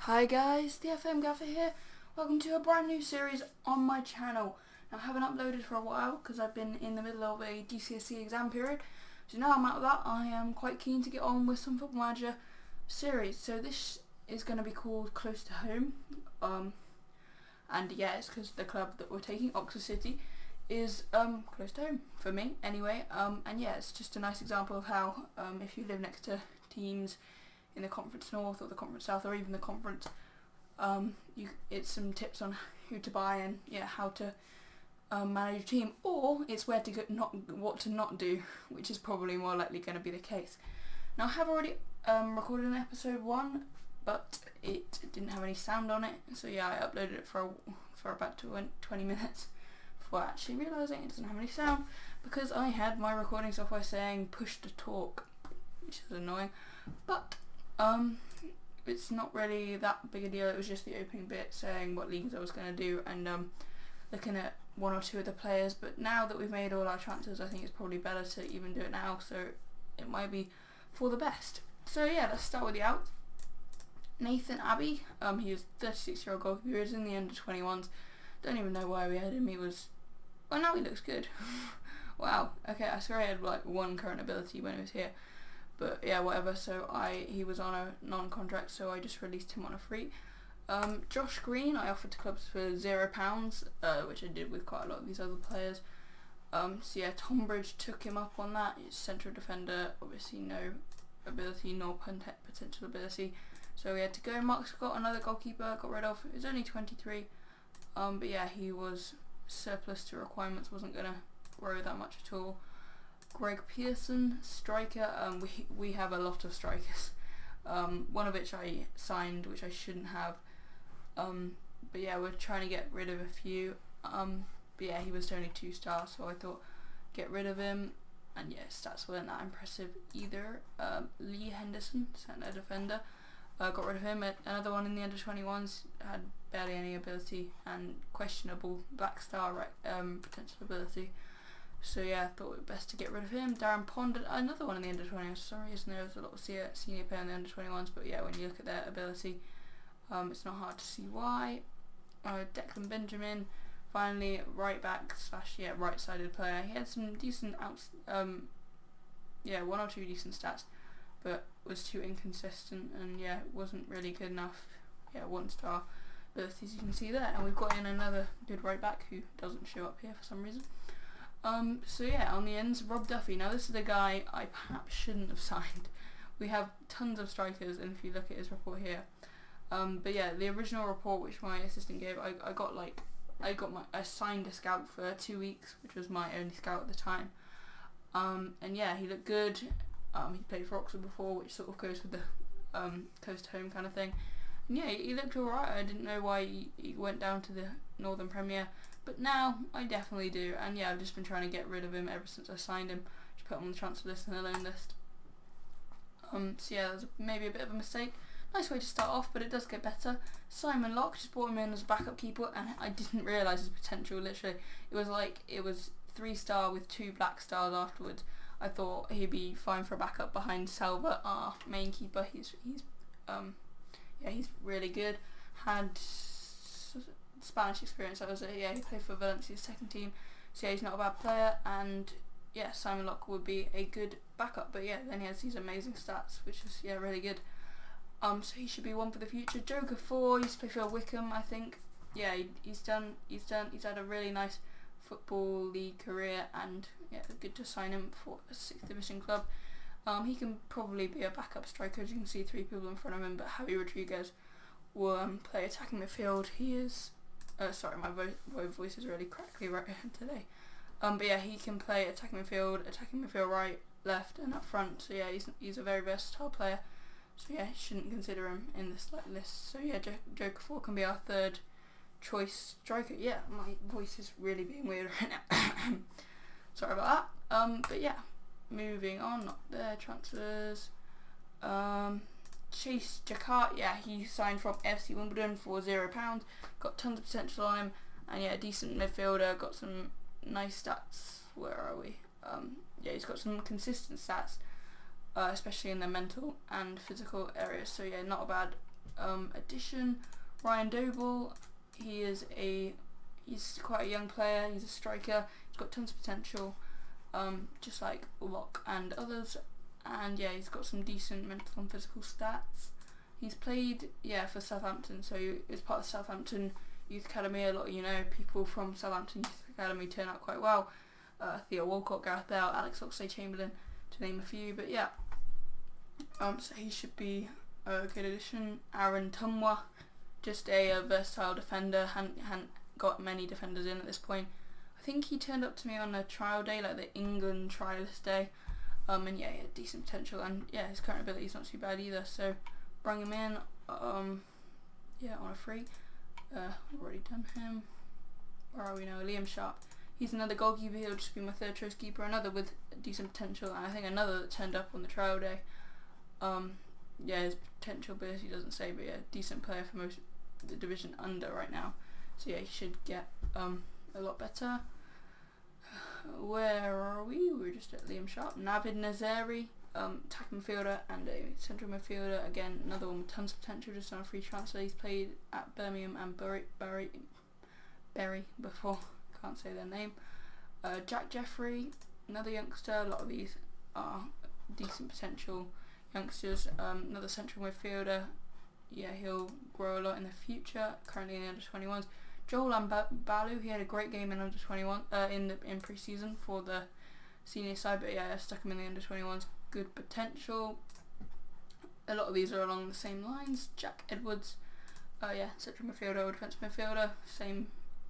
Hi guys, the FM Gaffer here. Welcome to a brand new series on my channel. Now, I haven't uploaded for a while because I've been in the middle of a GCSE exam period. So now I'm out of that, I am quite keen to get on with some Football Manager series. So this is going to be called Close to Home. And yeah, it's because the club that we're taking, Oxford City, is close to home for me anyway. And yeah, it's just a nice example of how if you live next to teams in the Conference North or the Conference South or even the Conference, it's some tips on who to buy and how to manage your team, or it's where to go, what to not do, which is probably more likely going to be the case. Now, I have already recorded an episode 1, but it didn't have any sound on it, so yeah, I uploaded it for about 20 minutes before actually realising it doesn't have any sound because I had my recording software saying push to talk, which is annoying, but it's not really that big a deal. It was just the opening bit saying what leagues I was going to do and looking at one or two of the players, but now that we've made all our transfers, I think it's probably better to even do it now, so it might be for the best. So yeah, let's start with the out. Nathan Abbey, he was 36-year-old goalkeeper. He was in the under-21s. Don't even know why we had him. Well, now he looks good. Wow. Okay, I swear he had like one current ability when he was here. But yeah, whatever. So he was on a non-contract, so I just released him on a free. Josh Green, I offered to clubs for £0, which I did with quite a lot of these other players. So yeah, Tonbridge took him up on that. He's central defender, obviously no ability nor potential ability. So we had to go. Mark Scott, another goalkeeper, got rid of. He was only 23. But yeah, he was surplus to requirements, wasn't going to grow that much at all. Greg Pearson, striker. We have a lot of strikers. One of which I signed, which I shouldn't have. But yeah, we're trying to get rid of a few. But yeah, he was only 2 stars, so I thought get rid of him. And yeah, stats weren't that impressive either. Lee Henderson, centre defender. Got rid of him. Another one in the under-21s, had barely any ability and questionable black star potential ability. So yeah, I thought it best to get rid of him. Darren Pond, another one in the under-21s. For some reason there was a lot of senior player in the under-21s, but yeah, when you look at their ability, it's not hard to see why. Declan Benjamin, finally right back / right-sided player. He had some decent one or two decent stats, but was too inconsistent and yeah, wasn't really good enough. Yeah, 1 star abilities you can see there. And we've got in another good right back who doesn't show up here for some reason. So yeah, on the ends, Rob Duffy. Now this is a guy I perhaps shouldn't have signed. We have tons of strikers, and if you look at his report here, but yeah, the original report which my assistant gave, I signed a scout for 2 weeks, which was my only scout at the time. And yeah, he looked good. He played for Oxford before, which sort of goes with the close to home kind of thing. And yeah, he looked alright. I didn't know why he went down to the Northern Premier, but now I definitely do. And yeah, I've just been trying to get rid of him ever since I signed him. Just put him on the transfer list and the loan list. So yeah, that's maybe a bit of a mistake. Nice way to start off, but it does get better. Simon Locke, just brought him in as a backup keeper, and I didn't realise his potential. Literally, it was 3 star with 2 black stars afterwards. I thought he'd be fine for a backup behind Salva, our main keeper. He's really good. Had Spanish experience. He played for Valencia's second team. So yeah, he's not a bad player, and yeah, Simon Locke would be a good backup. But yeah, then he has these amazing stats, which is really good. So he should be one for the future. Joker 4, he used to play for Wickham, I think. Yeah, he's had a really nice Football League career, and yeah, good to sign him for a 6th division club. He can probably be a backup striker, as you can see 3 people in front of him, but Javi Rodriguez will play attacking midfield. He is sorry, my voice is really crackly right today. But yeah, he can play attacking midfield right, left, and up front. So yeah, he's a very versatile player. So yeah, shouldn't consider him in this list. So yeah, Joker 4 can be our 3rd choice striker. Yeah, my voice is really being weird right now. Sorry about that. But yeah, moving on. Not there. Transfers. Chase Jacquart. Yeah, he signed from FC Wimbledon for £0. Got tons of potential on him, and yeah, decent midfielder. Got some nice stats. Where are we? Yeah, he's got some consistent stats. Especially in the mental and physical areas. So yeah, not a bad addition, Ryan Doble. He's quite a young player. He's a striker. He's got tons of potential, just like Locke and others. And yeah, he's got some decent mental and physical stats. He's played for Southampton, so he's part of Southampton Youth Academy. A lot of people from Southampton Youth Academy turn out quite well. Theo Walcott, Gareth Bale, Alex Oxlade-Chamberlain, to name a few. But yeah, so he should be a good addition. Aaron Tumwa, just a versatile defender. Hadn't got many defenders in at this point. I think he turned up to me on a trial day, like the England trialist day. And yeah, he had decent potential, and yeah, his current ability is not too bad either. So bring him in. On a free. I've already done him. Where are we now? Liam Sharp. He's another goalkeeper. He'll just be my third choice keeper. Another with decent potential, and I think another that turned up on the trial day. His potential ability doesn't say, but yeah, decent player for most the division under right now. So yeah, he should get a lot better. Where are we? We're just at Liam Sharp. Navid Nazeri, attacking midfielder and a central midfielder. Again, another one with tons of potential, just on a free transfer. He's played at Birmingham and Bury before. Can't say their name. Jack Jeffrey, another youngster. A lot of these are decent potential youngsters. Another central midfielder. Yeah, he'll grow a lot in the future. Currently in the under-21s. Joel Balu, he had a great game in under-21 in pre-season for the senior side, but yeah, I stuck him in the under-21s. Good potential. A lot of these are along the same lines. Jack Edwards, central midfielder or defensive midfielder, same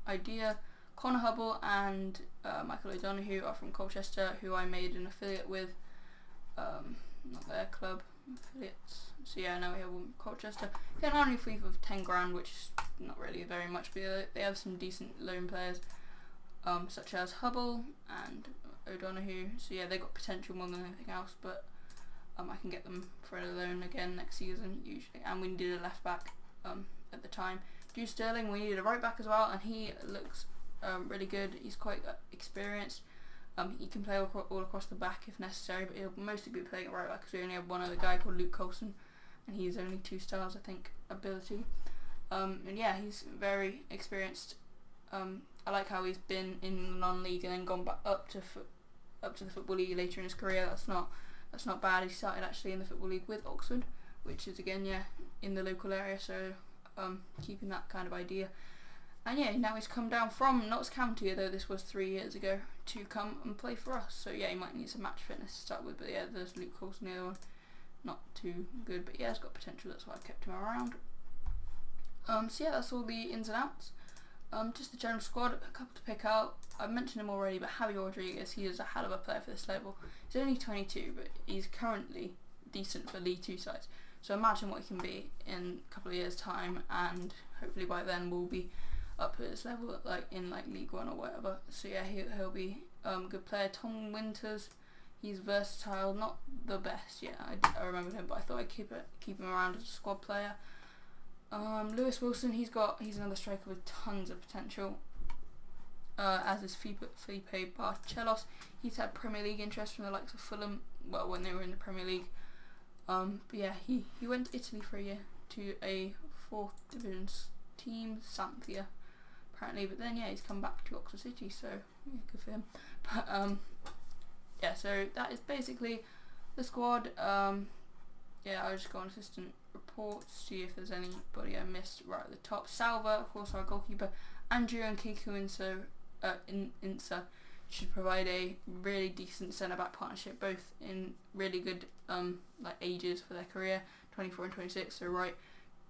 idea. Connor Hubble and Michael O'Donoghue are from Colchester, who I made an affiliate with. Not their club affiliates. So yeah, now we have one from Colchester. He had an annual fee of 10 grand, which is not really very much, but they have some decent loan players, such as Hubble and O'Donoghue. So yeah, they got potential more than anything else, but I can get them for a loan again next season usually. And we needed a left back at the time. Drew Sterling, we needed a right back as well, and he looks really good. He's quite experienced. He can play all across the back if necessary, but he'll mostly be playing at right back because we only have one other guy called Luke Coulson, and he's only 2 stars, I think, ability. And yeah, he's very experienced. I like how he's been in the non-league and then gone back up to the Football League later in his career. That's not bad. He started actually in the Football League with Oxford, which is again in the local area. So keeping that kind of idea. And yeah, now he's come down from Notts County, though this was 3 years ago, to come and play for us. So yeah, he might need some match fitness to start with, but yeah, there's Luke Coulson, the other one. Not too good, but yeah, he's got potential, that's why I kept him around. So yeah, that's all the ins and outs. Just the general squad, a couple to pick out. I've mentioned him already, but Javi Rodriguez, he is a hell of a player for this level. He's only 22, but he's currently decent for League 2 sides. So imagine what he can be in a couple of years' time, and hopefully by then we'll be up at this level, in League 1 or whatever. So yeah, he'll be a good player. Tom Winters, he's versatile, not the best. Yeah, I remember him, but I thought I'd keep him around as a squad player. Lewis Wilson, he's another striker with tons of potential. As is Felipe Barcelos. He's had Premier League interest from the likes of Fulham, well, when they were in the Premier League. But yeah, he went to Italy for a year to a 4th division team, Sampdoria, apparently. But then yeah, he's come back to Oxford City, so yeah, good for him. But yeah, so that is basically the squad. I'll just go on assistant reports, see if there's anybody I missed right at the top. Salva, of course, our goalkeeper. Andrew and Kiku Insa should provide a really decent centre-back partnership, both in really good ages for their career, 24 and 26, so right,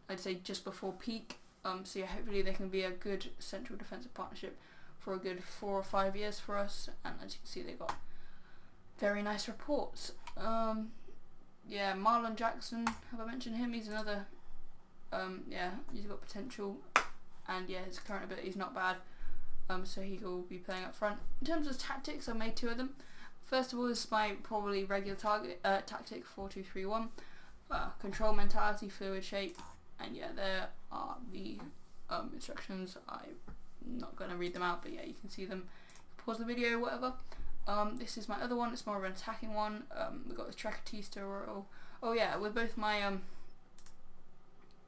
I'd say just before peak. So yeah, hopefully they can be a good central defensive partnership for a good 4 or 5 years for us, and as you can see, they got very nice reports. Marlon Jackson, have I mentioned him? He's another, he's got potential, and yeah, his current ability is not bad. So he will be playing up front. In terms of tactics, I made 2 of them. First of all, this is my probably regular tactic, 4-2-3-1. Control mentality, fluid shape, and yeah, there are the instructions. I'm not going to read them out, but yeah, you can see them. Pause the video, whatever. This is my other one. It's more of an attacking one. We've got the Trecatista Royal. Oh yeah, with both my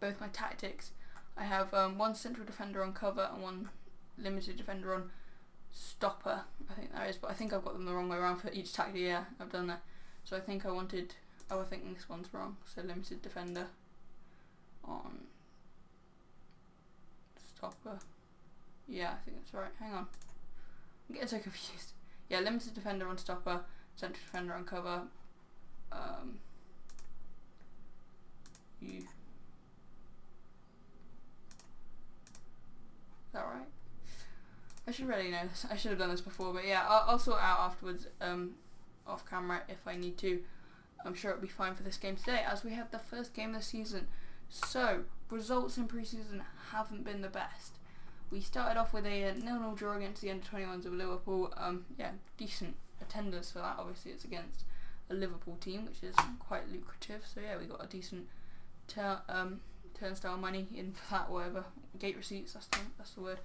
both my tactics. I have one central defender on cover and one limited defender on stopper, I think that is, but I think I've got them the wrong way around for each tactic. Yeah, I've done that. So I think I think this one's wrong. So limited defender on stopper. Yeah, I think that's right. Hang on. I'm getting so confused. Yeah, limited defender on stopper, central defender on cover. Is that right? I should really know this. I should have done this before, but yeah, I'll sort it out afterwards, off camera if I need to. I'm sure it'll be fine for this game today, as we have the first game of the season. So, results in pre-season haven't been the best. We started off with a 0-0 draw against the under-21s of Liverpool. Yeah, decent attendance for that. Obviously, it's against a Liverpool team, which is quite lucrative. So yeah, we got a decent turnstile money in for that, whatever. Gate receipts, that's the word.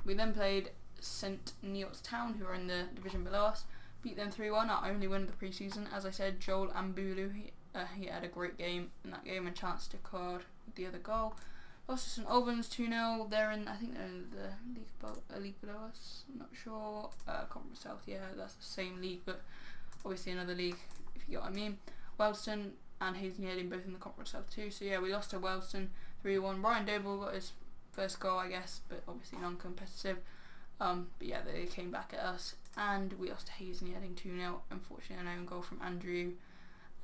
We then played St Neots Town, who are in the division below us. Beat them 3-1, our only win of the pre-season. As I said, Joel Ambulu, he had a great game in that game and chanced to card with the other goal. Lost to St Albans 2-0. They're in, I think they're in the league below us. I'm not sure. Conference South, yeah, that's the same league, but obviously another league, if you get what I mean. Wellston and Hazelmead both in the Conference South too. So yeah, we lost to Wellston 3-1. Ryan Doble got his first goal, I guess, but obviously non-competitive. But yeah, they came back at us, and we lost to Hazelmead 2-0. Unfortunately, an own goal from Andrew.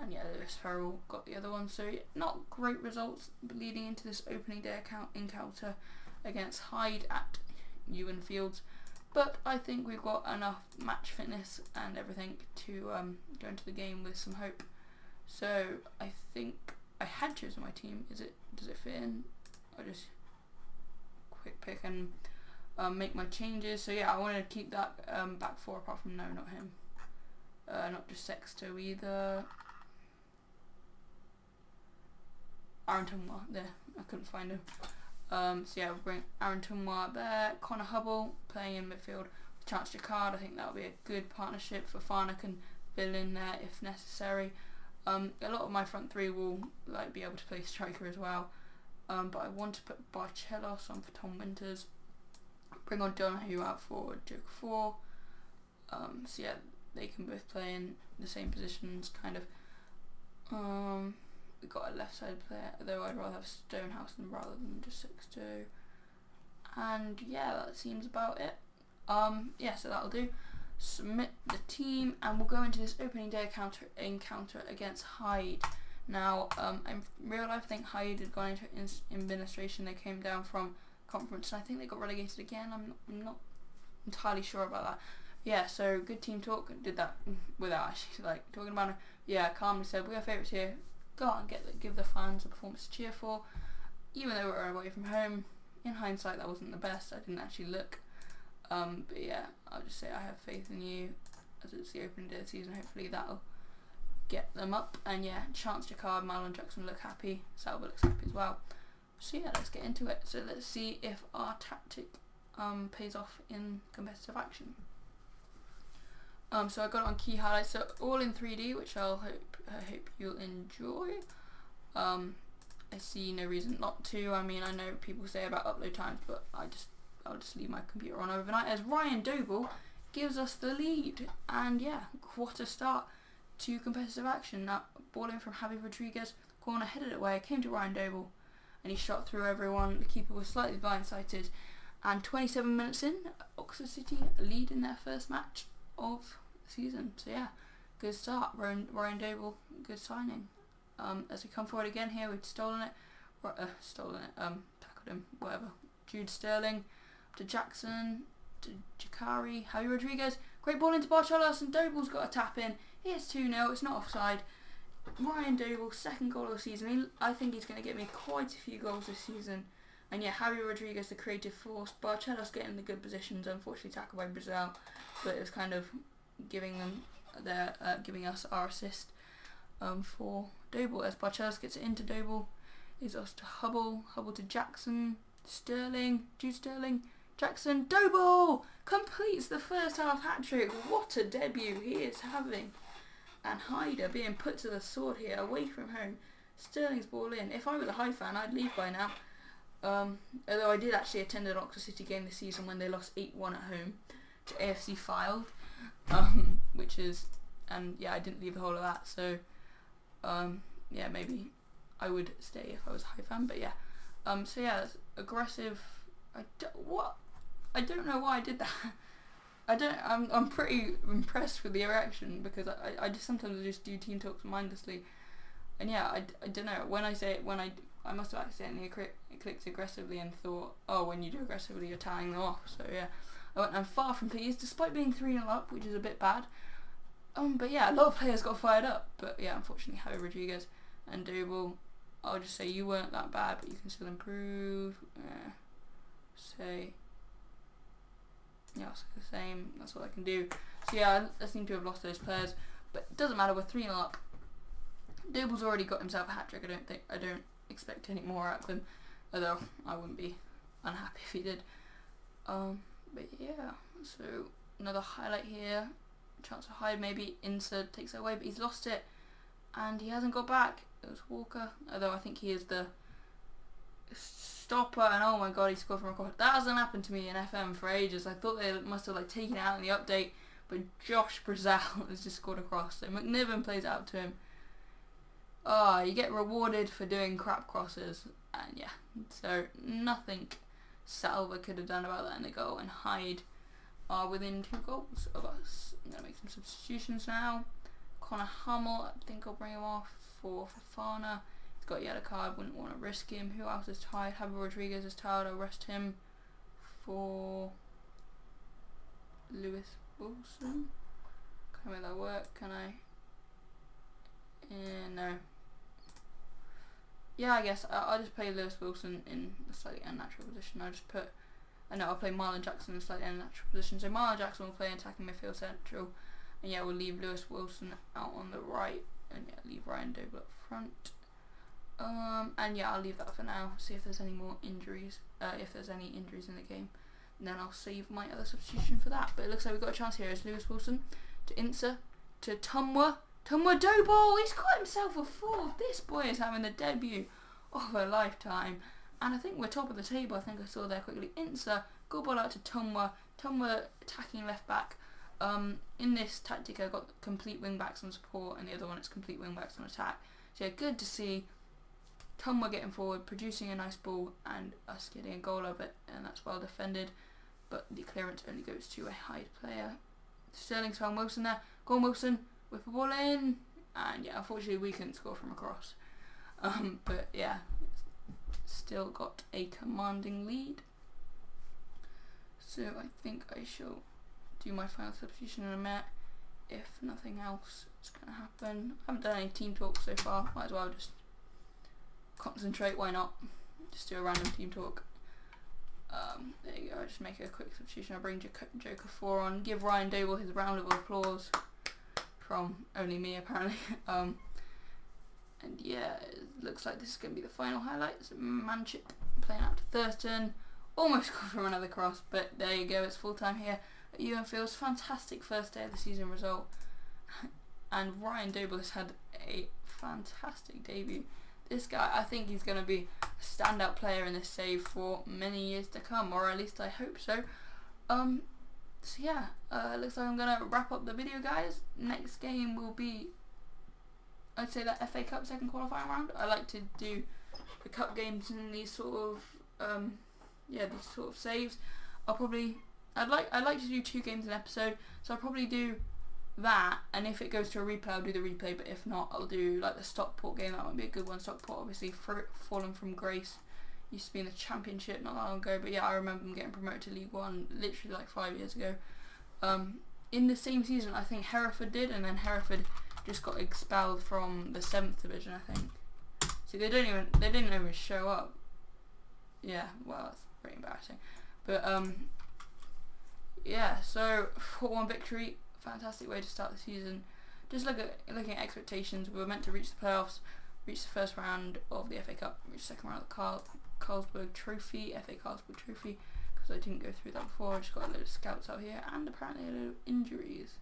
And yeah, Lewis Farrell got the other one. So yeah, not great results leading into this opening day encounter against Hyde at Ewan Fields. But I think we've got enough match fitness and everything to go into the game with some hope. So I think I had chosen my team. Does it fit in? I'll just quick pick and make my changes. So yeah, I want to keep that back four, apart from, no, not him. Not just Sexto either. Aaron Tumwa, there, I couldn't find him. So yeah, we'll bring Aaron Tumwa there. Connor Hubble playing in midfield with Chance Jacquard. I think that'll be a good partnership. Fofana can fill in there if necessary. A lot of my front three will be able to play striker as well. But I want to put Barcelos on for Tom Winters. Bring on Donahue out for Joke 4. So yeah, they can both play in the same positions, kind of. We've got a left side player, though I'd rather have Stonehouse rather than just Sexto. And yeah, that seems about it. Yeah, so that'll do. Submit the team, and we'll go into this opening day encounter against Hyde. Now, in real life, I think Hyde had gone into administration. They came down from conference, and I think they got relegated again. I'm not entirely sure about that. Yeah, so good team talk. Did that without actually talking about it. Yeah, calmly said, we are favourites here. Go out and give the fans a performance to cheer for. Even though we were away from home, in hindsight that wasn't the best. I didn't actually look. But yeah, I'll just say I have faith in you, as it's the opening day of the season. Hopefully that'll get them up. And yeah, Chance Jacquard, Marlon Jackson look happy. Salva looks happy as well. So yeah, let's get into it. So let's see if our tactic pays off in competitive action. So I got it on key highlights, so all in 3D, which I hope you'll enjoy. I see no reason not to. I mean, I know people say about upload times, but I'll just leave my computer on overnight as Ryan Doble gives us the lead. And yeah, what a start to competitive action. Now, ball in from Javi Rodriguez, corner headed away, came to Ryan Doble, and he shot through everyone. The keeper was slightly blindsided. And 27 minutes in, Oxford City lead in their first match of the season. So yeah, good start. Ryan Doble, good signing. As we come forward again here, we've tackled him, whatever. Jude Sterling to Jackson to Jakari, Javi Rodriguez, great ball into Barcelos, and Doble's got a tap in. Here's 2-0, it's not offside. Ryan Doble, second goal of the season. I think he's going to get me quite a few goals this season. And yeah, Javi Rodriguez, the creative force. Barcelos getting the good positions, unfortunately tackled by Brazil, but it was kind of giving us our assist for Doble, as Barcelos gets it into Doble. Is us to Hubble to Jackson, Sterling, Jude Sterling, Jackson, Doble completes the first half hat-trick. What a debut he is having. And Hyde being put to the sword here, away from home. Sterling's ball in. If I was a Hive fan, I'd leave by now. Although I did actually attend an Oxford City game this season when they lost 8-1 at home to AFC Fylde, which is, and yeah, I didn't leave the whole of that, so yeah, maybe I would stay if I was a Hive fan, but yeah. So yeah, that's aggressive. I don't know why I did that. I'm pretty impressed with the erection, because I just sometimes just do team talks mindlessly, and yeah, I don't know, when I say it, I must have accidentally clicked aggressively and thought, oh, when you do aggressively you're tying them off, so yeah, I'm far from pleased, despite being 3-0 up, which is a bit bad. But yeah, a lot of players got fired up, but yeah, unfortunately Javi Rodriguez and Doble, I'll just say you weren't that bad, but you can still improve. Yeah, it's the same, that's what I can do. So yeah, I seem to have lost those players, but it doesn't matter, we're 3-0 up. Doble's already got himself a hat-trick, I don't expect any more out of him, although I wouldn't be unhappy if he did. But yeah, so another highlight here, chance to hide, maybe Inser takes it away, but he's lost it, and he hasn't got back. It was Walker, although I think he is the stopper, and oh my god, he scored from a corner. That hasn't happened to me in FM for ages. I thought they must have taken it out in the update, but Josh Brazal has just scored a cross, so McNiven plays it out to him. You get rewarded for doing crap crosses, and yeah, so nothing Salva could have done about that in the goal, and Hyde are within 2 goals of us. I'm going to make some substitutions now. Connor Hummel, I think I'll bring him off for Fofana. He's got a yellow card, wouldn't want to risk him. Who else is tired? Javi Rodriguez is tired, I'll rest him for Lewis Wilson. Can I make that work? Can I? No. Yeah, I guess I'll just play Lewis Wilson in a slightly unnatural position. I'll play Marlon Jackson in a slightly unnatural position. So Marlon Jackson will play attacking midfield central, and yeah, we'll leave Lewis Wilson out on the right, and yeah, leave Ryan Doble up front. And yeah, I'll leave that for now. See if there's any more injuries. If there's any injuries in the game, and then I'll save my other substitution for that. But it looks like we've got a chance here. It's Lewis Wilson to Inser to Tumwa Doble. He's got himself a 4. This boy is having the debut of a lifetime, and I think we're top of the table. I think I saw there quickly. Inser, good ball out to Tumwa attacking left back. In this tactic I got complete wing backs on support, and the other one is complete wing backs on attack. So yeah, good to see Tumwa getting forward, producing a nice ball, and us getting a goal of it, and that's well defended, but the clearance only goes to a Hyde player. Sterling's found Wilson there. Go on Wilson, whip a ball in, and yeah, unfortunately we couldn't score from across. But yeah, still got a commanding lead. So I think I shall do my final substitution in a minute, if nothing else is going to happen. I haven't done any team talk so far, might as well just concentrate, why not? Just do a random team talk. There you go, I'll just make a quick substitution. I'll bring Joker 4 on, give Ryan Doble his round of applause from only me apparently. And yeah, it looks like this is going to be the final highlights. Manchip playing out to Thurston, almost got from another cross, but there you go, it's full time here at Ewan Fields. Fantastic first day of the season result, and Ryan Doble has had a fantastic debut. This guy, I think he's going to be a standout player in this save for many years to come, or at least I hope so. So yeah, looks like I'm going to wrap up the video, guys. Next game will be, I'd say, that FA Cup second qualifying round. I like to do the cup games in these sort of these sort of saves. I'd like to do 2 games an episode, so I'll probably do that, and if it goes to a replay I'll do the replay, but if not I'll do like the Stockport game. That might be a good one. Stockport obviously fallen from grace, used to be in the Championship not that long ago, but yeah, I remember them getting promoted to League One literally like 5 years ago. In the same season I think Hereford did, and then Hereford just got expelled from the 7th division, I think. See, they didn't even show up. Yeah, well, that's pretty embarrassing. But yeah, so 4-1 victory, fantastic way to start the season. Just looking at expectations, we were meant to reach the playoffs, reach the first round of the FA Cup, reach the second round of the Carlsberg Trophy, FA Carlsberg Trophy, because I didn't go through that before. I just got a load of scouts out here, and apparently a load of injuries.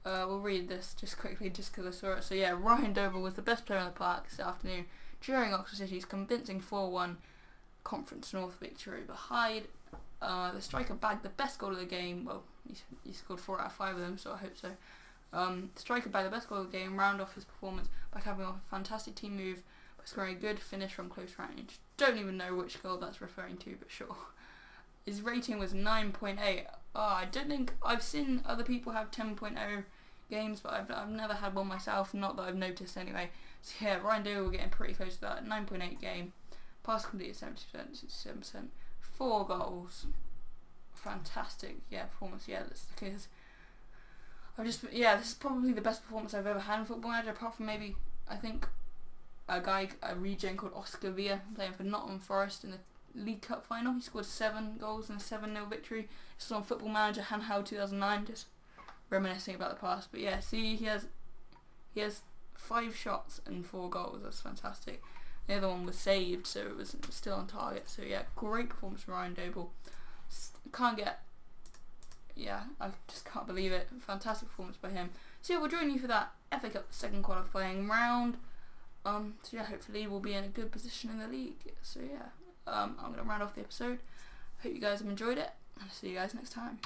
We'll read this just quickly just because I saw it. So yeah, Ryan Doble was the best player in the park this afternoon during Oxford City's convincing 4-1 Conference North victory. But Hyde, the striker, bagged the best goal of the game. Well, he scored 4 out of 5 of them, so I hope so. The striker bagged the best goal of the game, round off his performance by having off a fantastic team move by scoring a good finish from close range. Don't even know which goal that's referring to, but sure. His rating was 9.8. I don't think I've seen other people have 10.0 games, but I've never had one myself, not that I've noticed anyway. So yeah, Ryan Doble getting pretty close to that. 9.8 game. Pass completed 70%, 67%. 4 goals. Fantastic, performance. Yeah, that's the case. This is probably the best performance I've ever had in Football Manager, apart from maybe, I think, a regen called Oscar Villa playing for Nottingham Forest in the League Cup final. He scored 7 goals in a 7-0 victory. It's on Football Manager handheld 2009, just reminiscing about the past. But yeah, see, he has 5 shots and 4 goals. That's fantastic. The other one was saved, so it was still on target. So yeah, great performance from Ryan Doble. I just can't believe it. Fantastic performance by him. So yeah, we'll join you for that FA Cup second qualifying round. So yeah, hopefully we'll be in a good position in the league. So yeah, I'm going to round off the episode. Hope you guys have enjoyed it, and I'll see you guys next time.